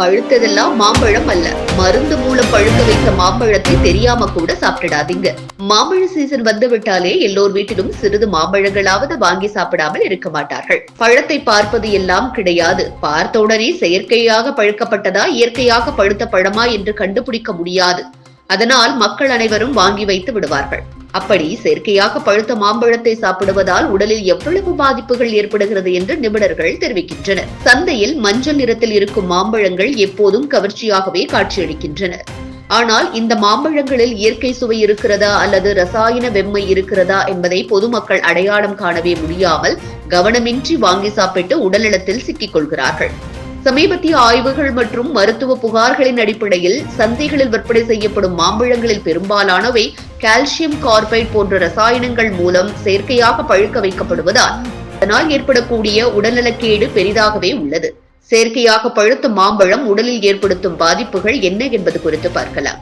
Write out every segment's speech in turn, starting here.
பழுத்ததெல்லாம் மாம்பழம் அல்ல, மருந்து மூலம் பழுக்க வைத்த மாம்பழத்தை தெரியாம கூட சாப்பிடாதீங்க. மாம்பழ சீசன் வந்து விட்டாலே எல்லோர் வீட்டிலும் சிறிது மாம்பழங்களாவது வாங்கி சாப்பிடாமல் இருக்க மாட்டார்கள். பழத்தை பார்ப்பது எல்லாம் கிடையாது, பார்த்தவுடனே செயற்கையாக பழுக்கப்பட்டதா இயற்கையாக பழுத்த பழமா என்று கண்டுபிடிக்க முடியாது. அதனால் மக்கள் அனைவரும் வாங்கி வைத்து விடுவார்கள். அப்படி செயற்கையாக பழுத்த மாம்பழத்தை சாப்பிடுவதால் உடலில் எவ்வளவு பாதிப்புகள் ஏற்படுகிறது என்று நிபுணர்கள் தெரிவிக்கின்றனர். சந்தையில் மஞ்சள் நிறத்தில் இருக்கும் மாம்பழங்கள் எப்போதும் கவர்ச்சியாகவே காட்சியளிக்கின்றன. ஆனால் இந்த மாம்பழங்களில் இயற்கை சுவை இருக்கிறதா அல்லது ரசாயன வெம்மை இருக்கிறதா என்பதை பொதுமக்கள் அடையாளம் காணவே முடியாமல் கவனமின்றி வாங்கி சாப்பிட்டு உடல்நலத்தில் சிக்கிக் கொள்கிறார்கள். சமீபத்திய ஆய்வுகள் மற்றும் மருத்துவ புகார்களின் அடிப்படையில் சந்தைகளில் விற்பனை செய்யப்படும் மாம்பழங்களில் பெரும்பாலானவை கால்சியம் கார்பைட் போன்ற ரசாயனங்கள் மூலம் செயற்கையாக பழுக்க வைக்கப்படுவதால் அதனால் ஏற்படக்கூடிய உடல்நலக்கேடு பெரிதாகவே உள்ளது. செயற்கையாக பழுத்த மாம்பழம் உடலில் ஏற்படுத்தும் பாதிப்புகள் என்ன என்பது குறித்து பார்க்கலாம்.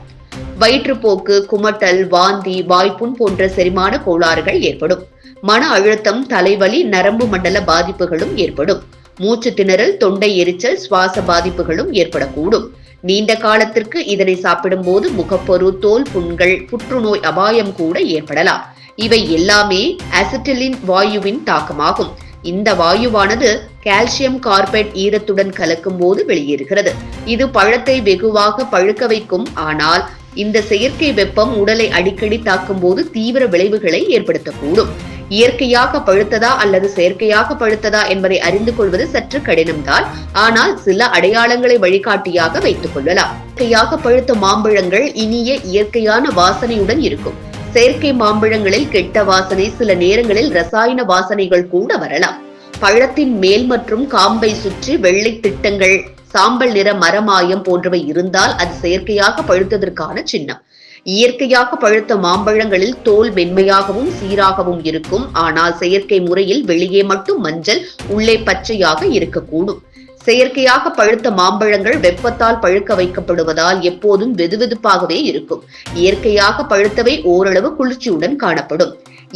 வயிற்றுப்போக்கு, குமட்டல், வாந்தி, வாய்ப்புண் போன்ற செரிமான கோளாறுகள் ஏற்படும். மன அழுத்தம், தலைவலி, நரம்பு மண்டல பாதிப்புகளும் ஏற்படும். மூச்சு திணறல், தொண்டை எரிச்சல், சுவாச பாதிப்புகளும் ஏற்படக்கூடும். நீண்ட காலத்திற்கு இதனை சாப்பிடும் போது முகப்பொரு, தோல் புண்கள், புற்றுநோய் அபாயம் கூட ஏற்படலாம். இவை எல்லாமே அசிட்டிலின் வாயுவின் தாக்கமாகும். இந்த வாயுவானது கால்சியம் கார்பைட் ஈரத்துடன் கலக்கும் போது வெளியேறுகிறது. இது பழத்தை வெகுவாக பழுக்க வைக்கும். ஆனால் இந்த செயற்கை வெப்பம் உடலை அடிக்கடி தாக்கும் போது தீவிர விளைவுகளை ஏற்படுத்தக்கூடும். இயற்கையாக பழுத்ததா அல்லது செயற்கையாக பழுத்ததா என்பதை அறிந்து கொள்வது சற்று கடினம்தான். ஆனால் சில அடையாளங்களை வழிகாட்டியாக வைத்துக் கொள்ளலாம். இயற்கையாக பழுத்த மாம்பழங்கள் இனிய இயற்கையான வாசனையுடன் இருக்கும். செயற்கை மாம்பழங்களில் கெட்ட வாசனை, சில நேரங்களில் ரசாயன வாசனைகள் கூட வரலாம். பழத்தின் மேல் மற்றும் காம்பை சுற்றி வெள்ளை திட்டங்கள், சாம்பல் நிற மரமாயம் போன்றவை இருந்தால் அது செயற்கையாக பழுத்ததற்கான சின்னம். இயற்கையாக பழுத்த மாம்பழங்களில் தோல் மென்மையாகவும் சீராகவும் இருக்கும். ஆனால் செயற்கை முறையில் வெளியே மட்டும் மஞ்சள், உள்ளே பச்சையாக இருக்கக்கூடும். செயற்கையாக பழுத்த மாம்பழங்கள் வெப்பத்தால் பழுக்க வைக்கப்படுவதால் எப்போதும் வெதுவெதுப்பாகவே இருக்கும். இயற்கையாக பழுத்தவை ஓரளவு குளிர்ச்சியுடன் காணப்படும்.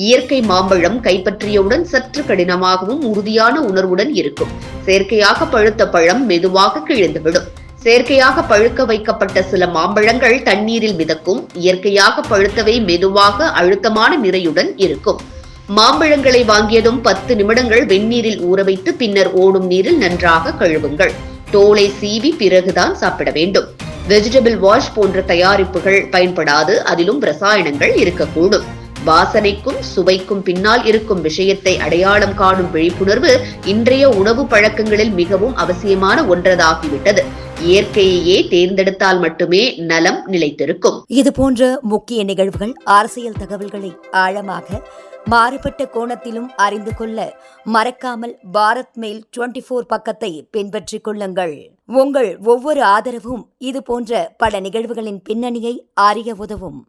இயற்கை மாம்பழம் கைப்பற்றியவுடன் சற்று கடினமாகவும் உறுதியான உணர்வுடன் இருக்கும். செயற்கையாக பழுத்த பழம் மெதுவாக கிழிந்துவிடும். செயற்கையாக பழுக்க வைக்கப்பட்ட சில மாம்பழங்கள் தண்ணீரில் மிதக்கும். இயற்கையாக பழுத்தவை மெதுவாக அழுத்தமான நிறையுடன் இருக்கும். மாம்பழங்களை வாங்கியதும் 10 நிமிடங்கள் வெந்நீரில் ஊற வைத்து பின்னர் ஓடும் நீரில் நன்றாக கழுவுங்கள். தோலை சீவி பிறகுதான் சாப்பிட வேண்டும். வெஜிடபிள் வாஷ் போன்ற தயாரிப்புகள் பயன்படாது. அதிலும் ரசாயனங்கள் இருக்கக்கூடும். வாசனைக்கும் சுவைக்கும் பின்னால் இருக்கும் விஷயத்தை அடையாளம் காணும் விழிப்புணர்வு இன்றைய உணவு பழக்கங்களில் மிகவும் அவசியமான ஒன்றதாகிவிட்டது. இயற்கையையே தேர்ந்தெடுத்தால் மட்டுமே நலம் நிலைத்திருக்கும். இது போன்ற முக்கிய நிகழ்வுகள், அரசியல் தகவல்களை ஆழமாக மாறுபட்ட கோணத்திலும் அறிந்து கொள்ள மறக்காமல் பாரத் மெயில் 24 பக்கத்தை பின்பற்றிக் கொள்ளுங்கள். உங்கள் ஒவ்வொரு ஆதரவும் இது போன்ற பல நிகழ்வுகளின் பின்னணியை அறிய உதவும்.